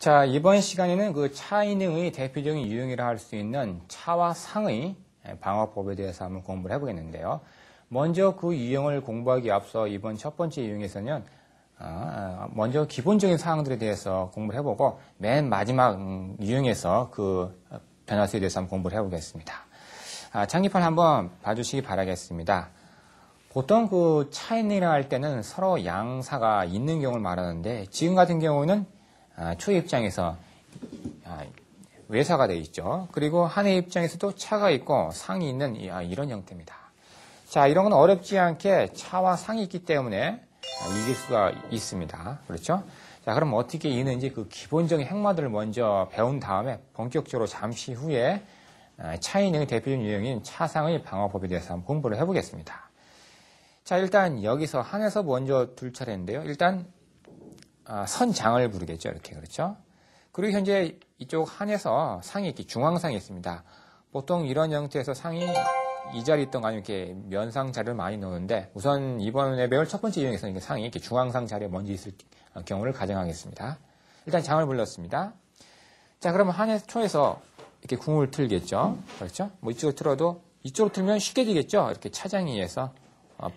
자, 이번 시간에는 그 차이능의 대표적인 유형이라 할 수 있는 차와 상의 방어법에 대해서 한번 공부를 해보겠는데요. 먼저 그 유형을 공부하기 앞서 이번 첫 번째 유형에서는 먼저 기본적인 사항들에 대해서 공부를 해보고 맨 마지막 유형에서 그 변화수에 대해서 한번 공부를 해보겠습니다. 장기판 한번 봐주시기 바라겠습니다. 보통 그 차이능이라 할 때는 서로 양사가 있는 경우를 말하는데 지금 같은 경우는 초의 입장에서 외사가 되어 있죠. 그리고 한의 입장에서도 차가 있고 상이 있는 이런 형태입니다. 자, 이런 건 어렵지 않게 차와 상이 있기 때문에 이길 수가 있습니다. 그렇죠? 자, 그럼 어떻게 이기는지 그 기본적인 행마들을 먼저 배운 다음에 본격적으로 잠시 후에 차이능의 대표적인 유형인 차상의 방어법에 대해서 한번 공부를 해보겠습니다. 자, 일단 여기서 한에서 먼저 둘 차례인데요. 일단 선장을 부르겠죠. 이렇게. 그렇죠? 그리고 현재 이쪽 한에서 상이 이렇게 중앙상이 있습니다. 보통 이런 형태에서 상이 이 자리 있던 거 아니면 이렇게 면상 자리를 많이 놓는데 우선 이번에 배울 첫 번째 유형에서는 상이 이렇게 중앙상 자리에 먼저 있을 경우를 가정하겠습니다. 일단 장을 불렀습니다. 자, 그러면 한의 초에서 이렇게 궁을 틀겠죠. 그렇죠? 뭐 이쪽으로 틀어도 이쪽으로 틀면 쉽게 되겠죠. 이렇게 차장에 의해서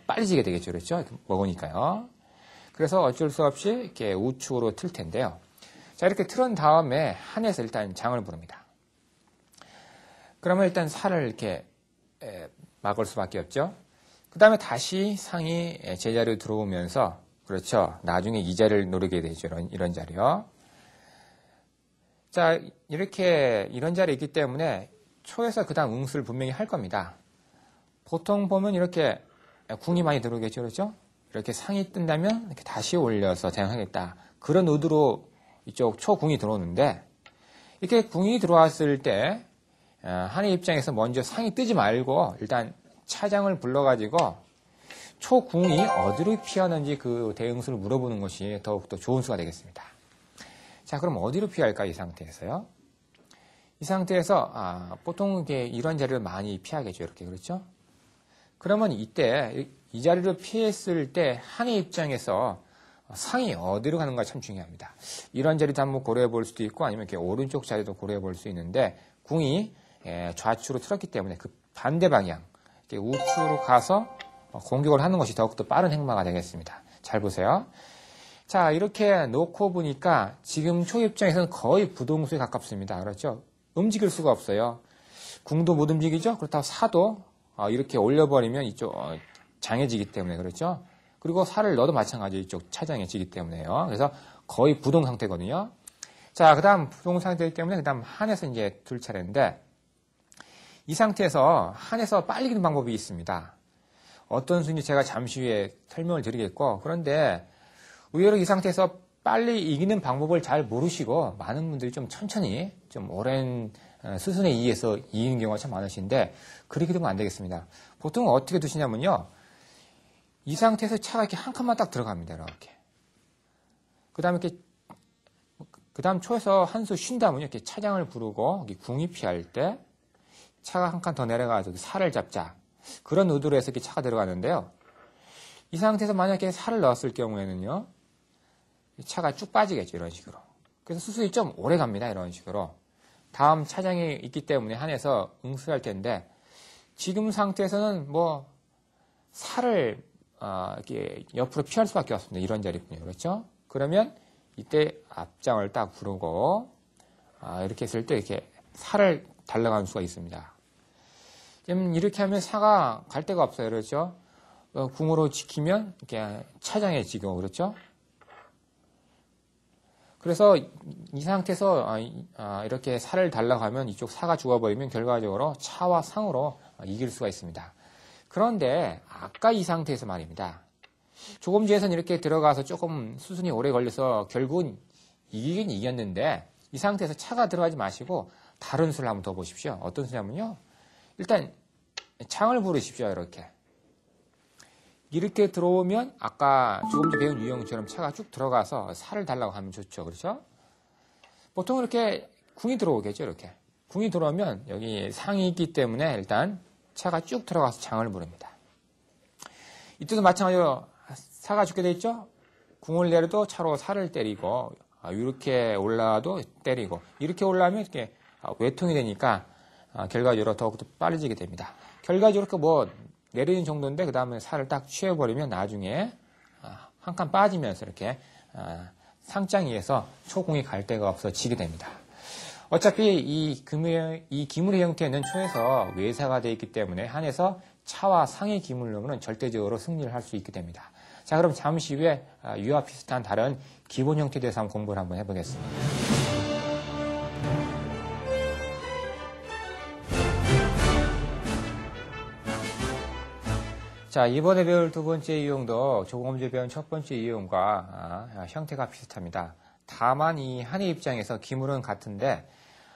빨리 지게 되겠죠. 그렇죠? 먹으니까요. 그래서 어쩔 수 없이 이렇게 우측으로 틀 텐데요. 자, 이렇게 틀은 다음에 한에서 일단 장을 부릅니다. 그러면 일단 살을 이렇게 막을 수밖에 없죠. 그 다음에 다시 상이 제자리로 들어오면서, 그렇죠. 나중에 이 자리를 노리게 되죠. 이런 자리요. 자, 이렇게 이런 자리에 있기 때문에 초에서 그 다음 응수를 분명히 할 겁니다. 보통 보면 이렇게 궁이 많이 들어오겠죠. 그렇죠? 이렇게 상이 뜬다면 이렇게 다시 올려서 대응하겠다. 그런 의도로 이쪽 초궁이 들어오는데 이렇게 궁이 들어왔을 때 한의 입장에서 먼저 상이 뜨지 말고 일단 차장을 불러가지고 초궁이 어디로 피하는지 그 대응수를 물어보는 것이 더욱더 좋은 수가 되겠습니다. 자, 그럼 어디로 피할까? 이 상태에서요. 이 상태에서 보통 이런 자리를 많이 피하겠죠. 이렇게. 그렇죠? 그러면 이때 이 자리를 피했을 때 한의 입장에서 상이 어디로 가는가 참 중요합니다. 이런 자리도 한번 고려해 볼 수도 있고 아니면 이렇게 오른쪽 자리도 고려해 볼 수 있는데 궁이 좌측으로 틀었기 때문에 그 반대 방향 이렇게 우측으로 가서 공격을 하는 것이 더욱더 빠른 행마가 되겠습니다. 잘 보세요. 자, 이렇게 놓고 보니까 지금 초 입장에서는 거의 부동수에 가깝습니다. 그렇죠? 움직일 수가 없어요. 궁도 못 움직이죠? 그렇다고 사도 이렇게 올려버리면 이쪽 장해지기 때문에 그렇죠. 그리고 살을 넣어도 마찬가지 이쪽 차장해지기 때문에요. 그래서 거의 부동 상태거든요. 자, 그 다음 부동 상태이기 때문에 그 다음 한에서 이제 둘 차례인데 이 상태에서 한에서 빨리 이기는 방법이 있습니다. 어떤 수인지 제가 잠시 후에 설명을 드리겠고 그런데 의외로 이 상태에서 빨리 이기는 방법을 잘 모르시고 많은 분들이 좀 천천히 좀 오랜 수순에 의해서 이기는 경우가 참 많으신데 그렇게 되면 안 되겠습니다. 보통 어떻게 두시냐면요. 이 상태에서 차가 이렇게 한 칸만 딱 들어갑니다. 이렇게. 그 다음 초에서 한 수 쉰 다음에 이렇게 차장을 부르고 궁이 피할 때 차가 한 칸 더 내려가서 살을 잡자. 그런 의도로 해서 이렇게 차가 들어가는데요. 이 상태에서 만약에 살을 넣었을 경우에는요. 차가 쭉 빠지겠죠. 이런 식으로. 그래서 수술이 좀 오래 갑니다. 이런 식으로. 다음 차장이 있기 때문에 한에서 응수할 텐데 지금 상태에서는 뭐 살을 이렇게 옆으로 피할 수밖에 없습니다. 이런 자리군요. 그렇죠? 그러면 이때 앞장을 딱 부르고 이렇게 했을 때 이렇게 살을 달려가는 수가 있습니다. 이렇게 하면 사가 갈 데가 없어요. 그렇죠? 궁으로 지키면 이렇게 차장해지고 그렇죠? 그래서 이 상태에서 이렇게 살을 달라가면 이쪽 사가 죽어버리면 결과적으로 차와 상으로 이길 수가 있습니다. 그런데 아까 이 상태에서 말입니다. 조금 전에는 이렇게 들어가서 조금 수순이 오래 걸려서 결국은 이기긴 이겼는데 이 상태에서 차가 들어가지 마시고 다른 수를 한번 더 보십시오. 어떤 수냐면요. 일단 창을 부르십시오. 이렇게 들어오면 아까 조금 전에 배운 유형처럼 차가 쭉 들어가서 살을 달라고 하면 좋죠. 그렇죠? 보통 이렇게 궁이 들어오겠죠. 이렇게. 궁이 들어오면 여기 상이 있기 때문에 일단 차가 쭉 들어가서 장을 부릅니다. 이때도 마찬가지로 사가 죽게 돼 있죠? 궁을 내려도 차로 살을 때리고 이렇게 올라와도 때리고 이렇게 올라오면 이렇게 외통이 되니까 결과적으로 더욱더 빠르지게 됩니다. 결과적으로 뭐 내리는 정도인데 그 다음에 살을 딱 취해버리면 나중에 한 칸 빠지면서 이렇게 상장 위에서 초공이 갈 데가 없어 지게 됩니다. 어차피 이 기물의 형태는 초에서 외사가 되어 있기 때문에 한에서 차와 상의 기물로는 절대적으로 승리를 할 수 있게 됩니다. 자, 그럼 잠시 후에 이와 비슷한 다른 기본 형태에 대해서 한번 공부를 한번 해보겠습니다. 자, 이번에 배울 두 번째 이용도 조금 전에 배운 첫 번째 이용과 형태가 비슷합니다. 다만 이 한의 입장에서 기물은 같은데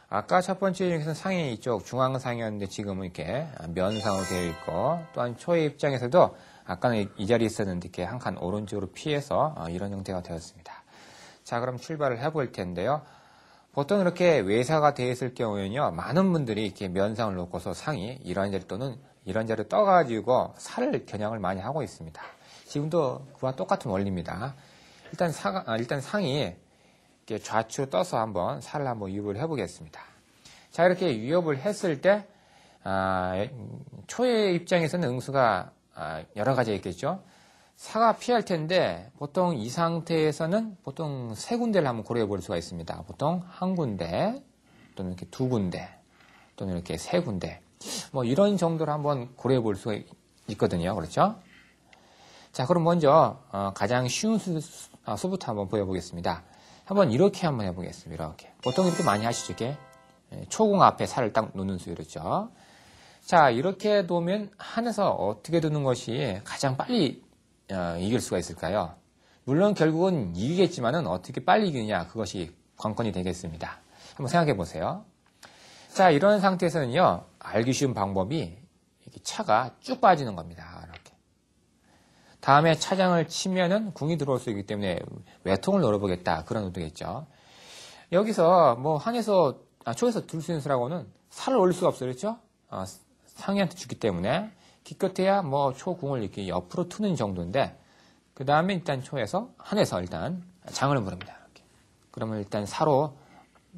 아까 첫 번째 이용에서는 상이 이쪽 중앙상이었는데 지금은 이렇게 면상으로 되어 있고 또한 초의 입장에서도 아까는 이 자리에 있었는데 이렇게 한 칸 오른쪽으로 피해서 이런 형태가 되었습니다. 자, 그럼 출발을 해볼 텐데요. 보통 이렇게 외사가 되어 있을 경우에는요, 많은 분들이 이렇게 면상을 놓고서 상이 이런 자리 또는 이런 자리로 떠가지고 살을 겨냥을 많이 하고 있습니다. 지금도 그와 똑같은 원리입니다. 일단 상이 이렇게 좌측으로 떠서 한번 살을 한번 유입을 해보겠습니다. 자, 이렇게 유입을 했을 때 초의 입장에서는 응수가 여러 가지 있겠죠. 사가 피할 텐데 보통 이 상태에서는 보통 세 군데를 한번 고려해 볼 수가 있습니다. 보통 한 군데 또는 이렇게 두 군데 또는 이렇게 세 군데 뭐 이런 정도로 한번 고려해 볼 수가 있거든요. 그렇죠? 자, 그럼 먼저 가장 쉬운 수부터 한번 보여보겠습니다. 한번 이렇게 한번 해보겠습니다. 이렇게 보통 이렇게 많이 하시죠. 이렇게 초공 앞에 살을 딱 놓는 수 그렇죠? 자, 이렇게 놓으면 한에서 어떻게 두는 것이 가장 빨리 이길 수가 있을까요? 물론 결국은 이기겠지만은 어떻게 빨리 이기느냐 그것이 관건이 되겠습니다. 한번 생각해 보세요. 자, 이런 상태에서는요, 알기 쉬운 방법이 이렇게 차가 쭉 빠지는 겁니다. 이렇게. 다음에 차장을 치면은 궁이 들어올 수 있기 때문에 외통을 노려보겠다 그런 의도겠죠. 여기서 뭐 한에서 초에서 둘 수 있는 수라고는 살을 올릴 수가 없어요, 그렇죠? 상이한테 주기 때문에 기껏해야 뭐 초궁을 이렇게 옆으로 트는 정도인데 그 다음에 일단 초에서 한에서 일단 장을 부릅니다. 이렇게. 그러면 일단 사로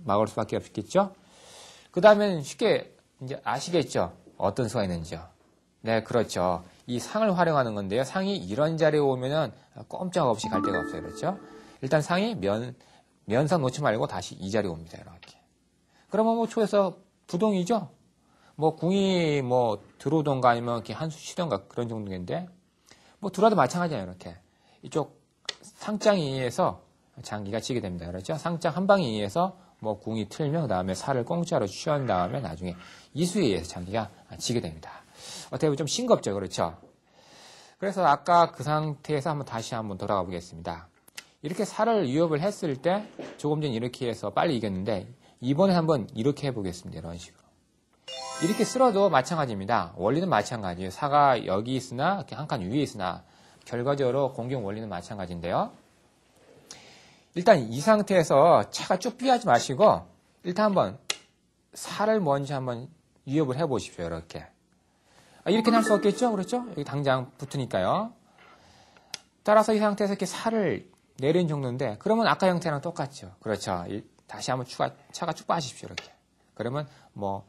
막을 수밖에 없겠죠. 그 다음에는 쉽게 이제 아시겠죠? 어떤 수가 있는지요? 네, 그렇죠. 이 상을 활용하는 건데요. 상이 이런 자리에 오면은 꼼짝없이 갈 데가 없어요. 그렇죠? 일단 상이 면상 놓지 말고 다시 이 자리에 옵니다. 이렇게. 그러면 뭐 초에서 부동이죠? 뭐 궁이 뭐 들어오던가 아니면 이렇게 한 수 치던가 그런 정도인데 뭐 들어와도 마찬가지예요. 이렇게. 이쪽 상장에 의해서 장기가 치게 됩니다. 그렇죠? 상장 한 방에 의해서 뭐 궁이 틀면 그 다음에 살을 공짜로 취한 다음에 나중에 이수에 의해서 장기가 지게 됩니다. 어떻게 보면 좀 싱겁죠. 그렇죠? 그래서 아까 그 상태에서 다시 한번 돌아가 보겠습니다. 이렇게 살을 유입을 했을 때 조금 전 이렇게 해서 빨리 이겼는데 이번에 한번 이렇게 해보겠습니다. 이런 식으로. 이렇게 쓸어도 마찬가지입니다. 원리는 마찬가지예요. 사가 여기 있으나 이렇게 한 칸 위에 있으나 결과적으로 공격 원리는 마찬가지인데요. 일단 이 상태에서 차가 쭉 피하지 마시고 일단 한번 살을 먼저 한번 유입을 해보십시오. 이렇게. 이렇게는 할 수 없겠죠? 그렇죠? 여기 당장 붙으니까요. 따라서 이 상태에서 이렇게 살을 내리는 정도인데 그러면 아까 형태랑 똑같죠. 그렇죠. 다시 한번 차가 쭉 빠지십시오. 이렇게. 그러면 뭐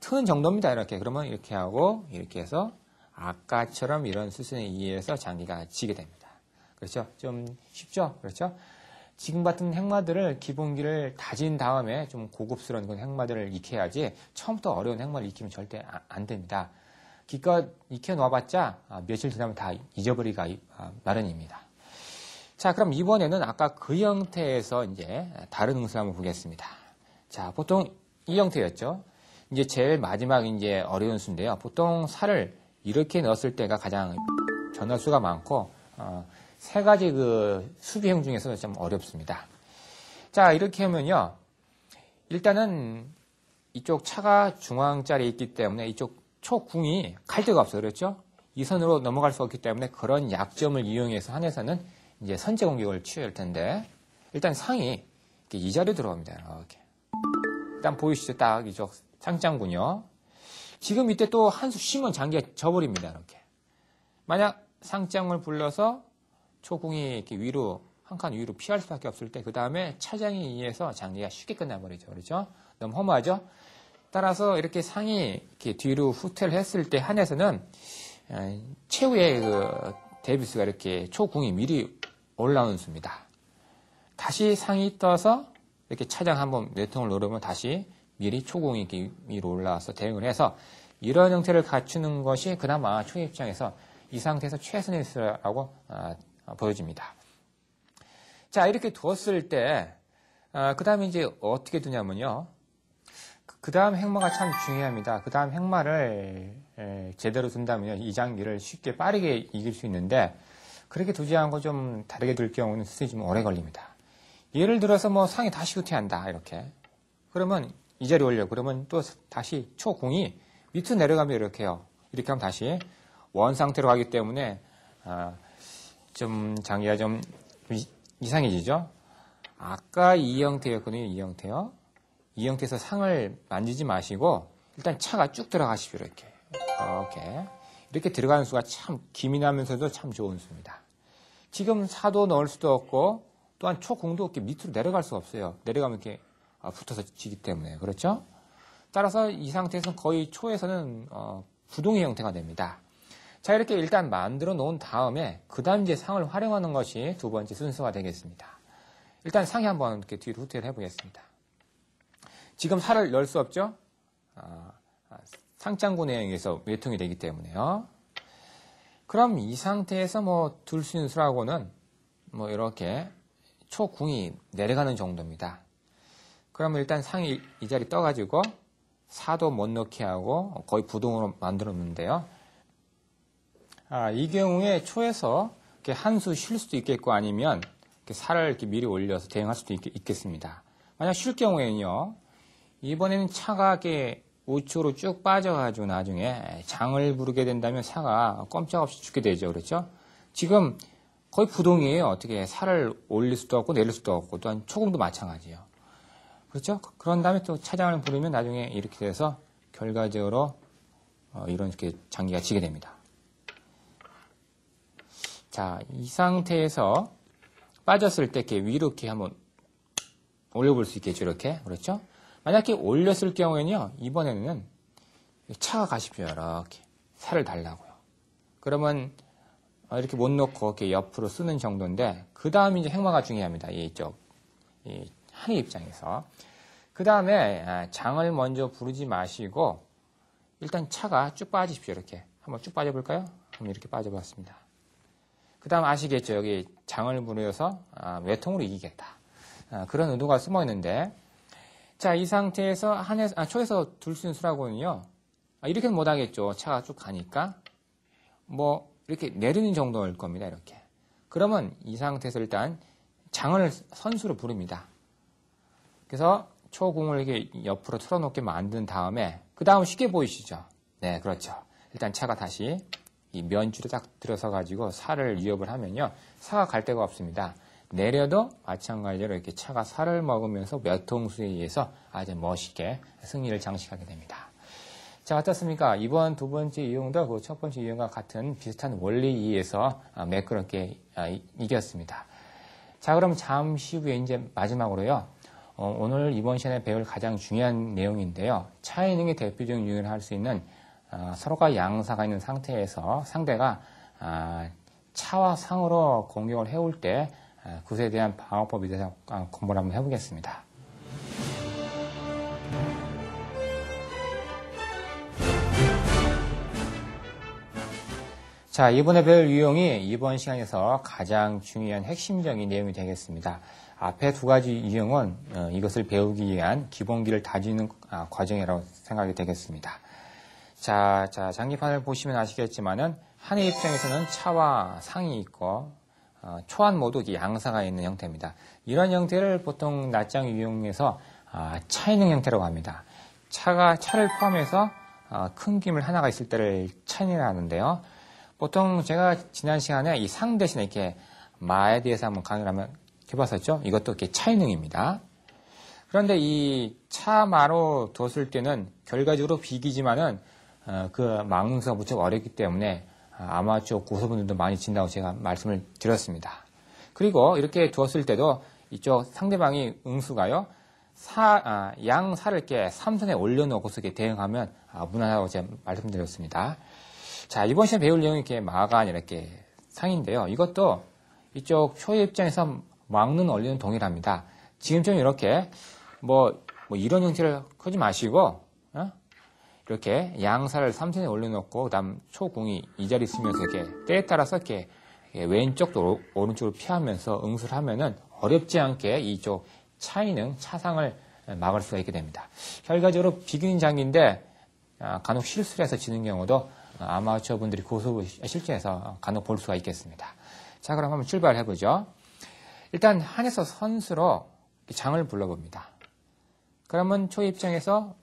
트는 정도입니다. 이렇게. 그러면 이렇게 하고 이렇게 해서 아까처럼 이런 수순에 의해서 장기가 지게 됩니다. 그렇죠? 좀 쉽죠? 그렇죠? 지금 같은 행마들을 기본기를 다진 다음에 좀 고급스러운 그런 행마들을 익혀야지 처음부터 어려운 행마를 익히면 절대 안 됩니다. 기껏 익혀놓아봤자 며칠 지나면 다 잊어버리기가 마련입니다. 자, 그럼 이번에는 아까 그 형태에서 이제 다른 응수를 한번 보겠습니다. 자, 보통 이 형태였죠. 이제 제일 마지막 이제 어려운 수인데요. 보통 살을 이렇게 넣었을 때가 가장 전화수가 많고 세 가지 그 수비형 중에서 좀 어렵습니다. 자, 이렇게 하면요. 일단은 이쪽 차가 중앙자리에 있기 때문에 이쪽 초궁이 갈 데가 없어요. 그렇죠? 이 선으로 넘어갈 수 없기 때문에 그런 약점을 이용해서 한에서는 이제 선제 공격을 취할 텐데 일단 상이 이렇게 이 자리에 들어갑니다. 이렇게. 일단 보이시죠? 딱 이쪽 상장군요. 지금 이때 또 한 수 쉬면 장기가 져버립니다. 이렇게. 만약 상장을 불러서 초궁이 이렇게 위로 한 칸 위로 피할 수밖에 없을 때 그 다음에 차장에 의해서 장기가 쉽게 끝나버리죠. 그렇죠? 너무 허무하죠? 따라서 이렇게 상이 이렇게 뒤로 후퇴를 했을 때 한에서는 최후의 그 데뷔수가 이렇게 초궁이 미리 올라오는 수입니다. 다시 상이 떠서 이렇게 차장 한번 외통을 누르면 다시 미리 초궁이 이렇게 위로 올라와서 대응을 해서 이런 형태를 갖추는 것이 그나마 초 입장에서 이 상태에서 최선의 수라고 보여집니다. 자, 이렇게 두었을 때, 그 다음에 이제 어떻게 두냐면요. 그 다음 행마가 참 중요합니다. 그 다음 행마를 제대로 둔다면 이 장기를 쉽게 빠르게 이길 수 있는데, 그렇게 두지 않고 좀 다르게 둘 경우는 수술이 좀 오래 걸립니다. 예를 들어서 뭐 상이 다시 후퇴한다, 이렇게. 그러면 이 자리에 올려. 그러면 또 다시 초궁이 밑으로 내려가면 이렇게 해요. 이렇게 하면 다시 원 상태로 가기 때문에, 좀 장기가 좀 이상해지죠? 아까 이 형태였거든요, 이 형태요. 이 형태에서 상을 만지지 마시고, 일단 차가 쭉 들어가십시오, 이렇게. 이렇게 들어가는 수가 참 기민하면서도 참 좋은 수입니다. 지금 사도 넣을 수도 없고, 또한 초궁도 이렇게 밑으로 내려갈 수가 없어요. 내려가면 이렇게 붙어서 지기 때문에. 그렇죠? 따라서 이 상태에서는 거의 초에서는 부동의 형태가 됩니다. 자, 이렇게 일단 만들어 놓은 다음에 그 다음 이제 상을 활용하는 것이 두 번째 순서가 되겠습니다. 일단 상에 한번 이렇게 뒤로 후퇴를 해보겠습니다. 지금 살을 넣을 수 없죠? 상장군에 의해서 외통이 되기 때문에요. 그럼 이 상태에서 뭐 둘 수 있는 수라고는 뭐 이렇게 초궁이 내려가는 정도입니다. 그러면 일단 상이 이 자리 떠가지고 사도 못 넣게 하고 거의 부동으로 만들어 놓는데요. 이 경우에 초에서 한 수 쉴 수도 있겠고 아니면 살을 이렇게 미리 올려서 대응할 수도 있겠습니다. 만약 쉴 경우에는요, 이번에는 차가 이렇게 우측으로 쭉 빠져가지고 나중에 장을 부르게 된다면 사가 꼼짝없이 죽게 되죠. 그렇죠? 지금 거의 부동이에요. 어떻게 살을 올릴 수도 없고 내릴 수도 없고 또한 초궁도 마찬가지예요. 그렇죠? 그런 다음에 또 차장을 부르면 나중에 이렇게 돼서 결과적으로 이런 이렇게 장기가 지게 됩니다. 자, 이 상태에서 빠졌을 때 이렇게 위로 이렇게 한번 올려볼 수 있겠죠, 이렇게. 그렇죠? 만약에 올렸을 경우에는요, 이번에는 차가 가십시오, 이렇게. 살을 달라고요. 그러면 이렇게 못 놓고 이렇게 옆으로 쓰는 정도인데, 그 다음에 이제 행마가 중요합니다. 이쪽. 이 한의 입장에서. 그 다음에 장을 먼저 부르지 마시고, 일단 차가 쭉 빠지십시오, 이렇게. 한번 쭉 빠져볼까요? 한번 이렇게 빠져봤습니다. 그 다음 아시겠죠? 여기 장을 부려서 외통으로 이기겠다. 그런 의도가 숨어 있는데, 자, 이 상태에서 초에서 둘 수 있는 수라고는요, 이렇게는 못 하겠죠. 차가 쭉 가니까. 뭐, 이렇게 내리는 정도일 겁니다. 이렇게. 그러면 이 상태에서 일단 장을 선수로 부릅니다. 그래서 초궁을 이렇게 옆으로 틀어놓게 만든 다음에, 그 다음 쉽게 보이시죠? 네, 그렇죠. 일단 차가 다시 이 면줄에 딱 들어서가지고 살을 위협을 하면요, 사가 갈 데가 없습니다. 내려도 마찬가지로 이렇게 차가 살을 먹으면서 몇 통수에 의해서 아주 멋있게 승리를 장식하게 됩니다. 자, 어떻습니까? 이번 두 번째 이용도 그 첫 번째 이용과 같은 비슷한 원리에 의해서 매끄럽게 이겼습니다. 자, 그럼 잠시 후에 이제 마지막으로요, 오늘 이번 시간에 배울 가장 중요한 내용인데요. 차이능의 대표적인 유형을 할 수 있는 서로가 양사가 있는 상태에서 상대가 차와 상으로 공격을 해올 때 그것에 대한 방어법에 대해서 공부를 한번 해보겠습니다. 자, 이번에 배울 유형이 이번 시간에서 가장 중요한 핵심적인 내용이 되겠습니다. 앞에 두 가지 유형은 이것을 배우기 위한 기본기를 다지는 과정이라고 생각이 되겠습니다. 자, 장기판을 보시면 아시겠지만은 한의 입장에서는 차와 상이 있고 초안 모두 양사가 있는 형태입니다. 이런 형태를 보통 낱장 유형에서 차이능 형태라고 합니다. 차를 포함해서 큰 김을 하나가 있을 때를 차이능이라고 하는데요. 보통 제가 지난 시간에 이 상 대신에 이렇게 마에 대해서 한번 강의를 한번 해봤었죠. 이것도 이렇게 차이능입니다. 그런데 이 차마로 뒀을 때는 결과적으로 비기지만은 그 막는수가 무척 어렵기 때문에 아마추어 고수분들도 많이 진다고 제가 말씀을 드렸습니다. 그리고 이렇게 두었을 때도 이쪽 상대방이 응수가요. 양살을 이렇게 삼선에 올려놓고서 이렇게 대응하면 무난하다고 제가 말씀드렸습니다. 자, 이번 시간에 배울 내용이 이렇게 마가 아니라 이렇게 상인데요. 이것도 이쪽 초의 입장에서 막는 원리는 동일합니다. 지금처럼 이렇게 뭐 이런 형태를 하지 마시고, 이렇게 양살을 삼선에 올려놓고, 그 다음 초궁이 이 자리에 있으면서 이렇게 때에 따라서 이렇게 왼쪽도 오른쪽으로 피하면서 응수를 하면은 어렵지 않게 이쪽 차이능, 차상을 막을 수가 있게 됩니다. 결과적으로 비기는 장기인데 간혹 실수를 해서 지는 경우도 아마추어 분들이 고수 실전에서 간혹 볼 수가 있겠습니다. 자, 그럼 한번 출발해보죠. 일단 한에서 선수로 장을 불러봅니다. 그러면 초 입장에서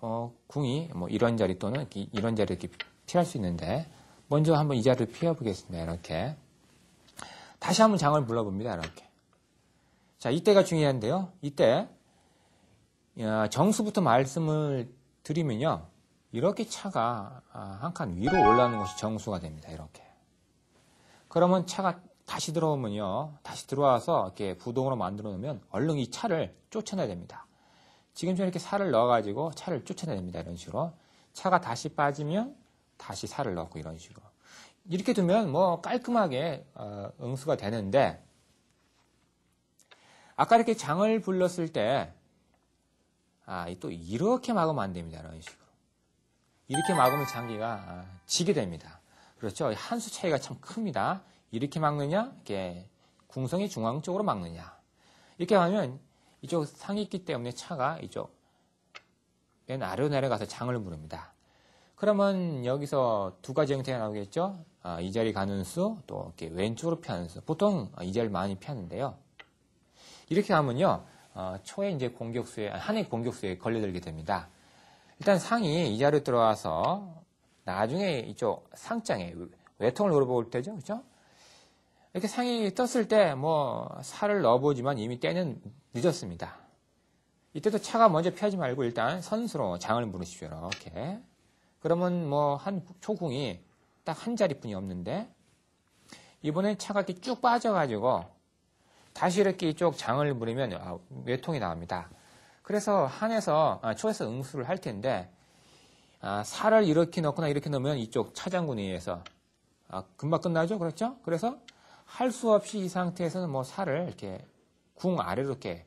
궁이 뭐 이런 자리 또는 이런 자리 이렇게 피할 수 있는데 먼저 한번 이 자리를 피해보겠습니다. 이렇게 다시 한번 장을 불러봅니다. 이렇게. 자, 이때가 중요한데요. 이때 정수부터 말씀을 드리면요. 이렇게 차가 한 칸 위로 올라오는 것이 정수가 됩니다. 이렇게. 그러면 차가 다시 들어오면요. 다시 들어와서 이렇게 부동으로 만들어 놓으면 얼른 이 차를 쫓아내야 됩니다. 지금처럼 이렇게 살을 넣어가지고 차를 쫓아내야 됩니다. 이런 식으로. 차가 다시 빠지면 다시 살을 넣고 이런 식으로. 이렇게 두면 뭐 깔끔하게 응수가 되는데 아까 이렇게 장을 불렀을 때 또 이렇게 막으면 안 됩니다. 이런 식으로. 이렇게 막으면 장기가 지게 됩니다. 그렇죠? 한 수 차이가 참 큽니다. 이렇게 막느냐, 이렇게 궁성이 중앙 쪽으로 막느냐. 이렇게 하면 이쪽 상이 있기 때문에 차가 이쪽 맨 아래로 내려가서 장을 부릅니다. 그러면 여기서 두 가지 형태가 나오겠죠? 이 자리 가는 수, 또 이렇게 왼쪽으로 피하는 수. 보통 이 자리를 많이 피하는데요. 이렇게 하면요, 초의 이제 공격수에, 한의 공격수에 걸려들게 됩니다. 일단 상이 이 자리로 들어와서 나중에 이쪽 상장에 외통을 노려볼 때죠. 그죠? 이렇게 상이 떴을 때 뭐 살을 넣어보지만 이미 때는 늦었습니다. 이때도 차가 먼저 피하지 말고 일단 선수로 장을 부르십시오. 이렇게. 그러면 뭐 한 초궁이 딱 한 자리뿐이 없는데 이번엔 차가 이렇게 쭉 빠져가지고 다시 이렇게 이쪽 장을 부리면 외통이 나옵니다. 그래서 한에서 초에서 응수를 할 텐데 살을 이렇게 넣거나 이렇게 넣으면 이쪽 차장군에 의해서 금방 끝나죠. 그렇죠? 그래서 할 수 없이 이 상태에서는 뭐 살을 이렇게 궁 아래로 이렇게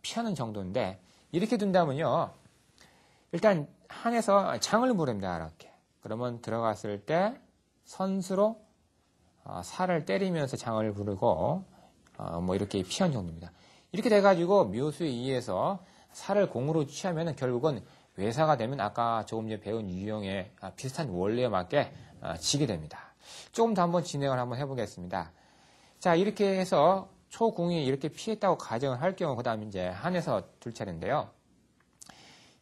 피하는 정도인데 이렇게 둔다면요. 일단 한에서 장을 부릅니다. 이렇게. 그러면 들어갔을 때 선수로 살을 때리면서 장을 부르고 뭐 이렇게 피한 정도입니다. 이렇게 돼가지고 묘수에 의해서 살을 공으로 취하면 결국은 외사가 되면 아까 조금 전에 배운 유형의 비슷한 원리에 맞게 지게 됩니다. 조금 더 한번 진행을 한번 해보겠습니다. 자, 이렇게 해서 초궁이 이렇게 피했다고 가정을 할 경우 그 다음 이제 한에서 둘 차례인데요.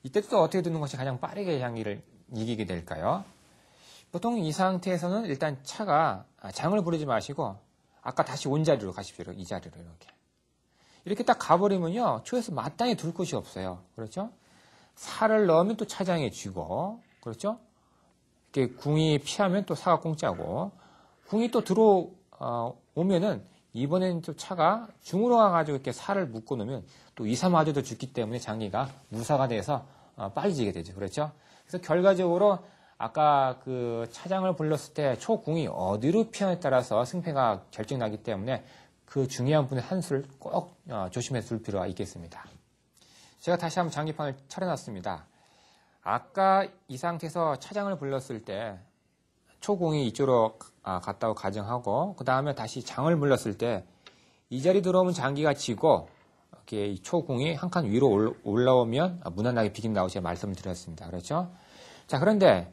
이때도 또 어떻게 두는 것이 가장 빠르게 장기를 이기게 될까요? 보통 이 상태에서는 일단 차가 장을 부르지 마시고 아까 다시 온 자리로 가십시오. 이 자리로 이렇게. 이렇게 딱 가버리면요. 초에서 마땅히 둘 곳이 없어요. 그렇죠? 살을 넣으면 또 차장에 쥐고, 그렇죠? 이렇게 궁이 피하면 또 사가 공짜고, 궁이 또 들어오면은 이번에는 또 차가 중으로 가가지고 이렇게 살을 묶어 놓으면 또 2, 3마저도 죽기 때문에 장기가 무사가 돼서 빨리 지게 되죠. 그렇죠? 그래서 결과적으로 아까 그 차장을 불렀을 때 초궁이 어디로 피하냐에 따라서 승패가 결정나기 때문에 그 중요한 분의 한 수를 꼭 조심해서 둘 필요가 있겠습니다. 제가 다시 한번 장기판을 차려놨습니다. 아까 이 상태에서 차장을 불렀을 때 초궁이 이쪽으로 갔다고 가정하고 그 다음에 다시 장을 불렀을 때 이 자리 들어오면 장기가 지고 이렇게 이 초궁이 한 칸 위로 올라오면 무난하게 비긴다고 제가 말씀을 드렸습니다. 그렇죠? 자, 그런데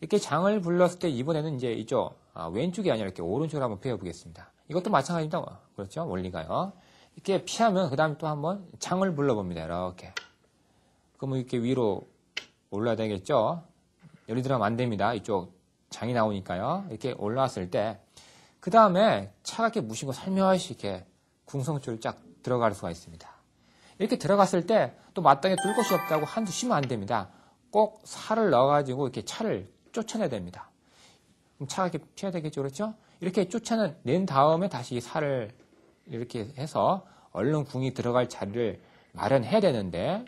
이렇게 장을 불렀을 때 이번에는 이제 이쪽 왼쪽이 아니라 이렇게 오른쪽으로 한번 피해보겠습니다. 이것도 마찬가지입니다. 그렇죠? 원리가요. 이렇게 피하면 그 다음에 또 한번 장을 불러봅니다. 이렇게. 그러면 이렇게 위로 올라야 되겠죠? 열이 들어가면 안 됩니다. 이쪽 장이 나오니까요. 이렇게 올라왔을 때 그 다음에 차가 이렇게 무시고 살며시 이렇게 궁성 쪽으로 쫙 들어갈 수가 있습니다. 이렇게 들어갔을 때 또 마땅히 둘 곳이 없다고 한두 쉬면 안 됩니다. 꼭 살을 넣어가지고 이렇게 차를 쫓아내야 됩니다. 그럼 차가 이렇게 피해야 되겠죠, 그렇죠? 이렇게 쫓아낸 다음에 다시 살을 이렇게 해서 얼른 궁이 들어갈 자리를 마련해야 되는데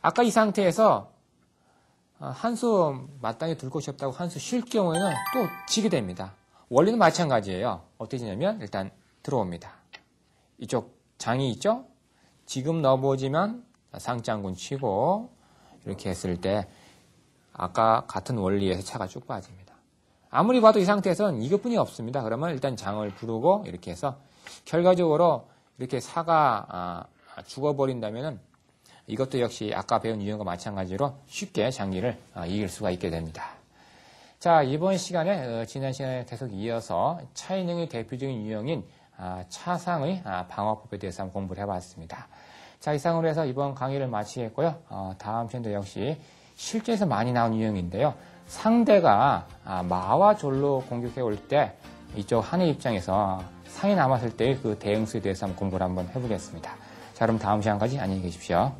아까 이 상태에서 한 수 마땅히 둘 곳이 없다고 한 수 쉴 경우에는 또 지게 됩니다. 원리는 마찬가지예요. 어떻게 되냐면 일단 들어옵니다. 이쪽 장이 있죠? 지금 넣어보지만 상장군 치고 이렇게 했을 때 아까 같은 원리에서 차가 쭉 빠집니다. 아무리 봐도 이 상태에서는 이것뿐이 없습니다. 그러면 일단 장을 부르고 이렇게 해서 결과적으로 이렇게 사가 죽어버린다면은 이것도 역시 아까 배운 유형과 마찬가지로 쉽게 장기를 이길 수가 있게 됩니다. 자, 이번 시간에 지난 시간에 계속 이어서 차이능의 대표적인 유형인 차상의 방어법에 대해서 한번 공부를 해봤습니다. 자, 이상으로 해서 이번 강의를 마치겠고요. 다음 시간도 역시 실제에서 많이 나온 유형인데요. 상대가 마와 졸로 공격해 올 때 이쪽 한의 입장에서 상이 남았을 때의 그 대응수에 대해서 한번 공부를 한번 해보겠습니다. 자, 그럼 다음 시간까지 안녕히 계십시오.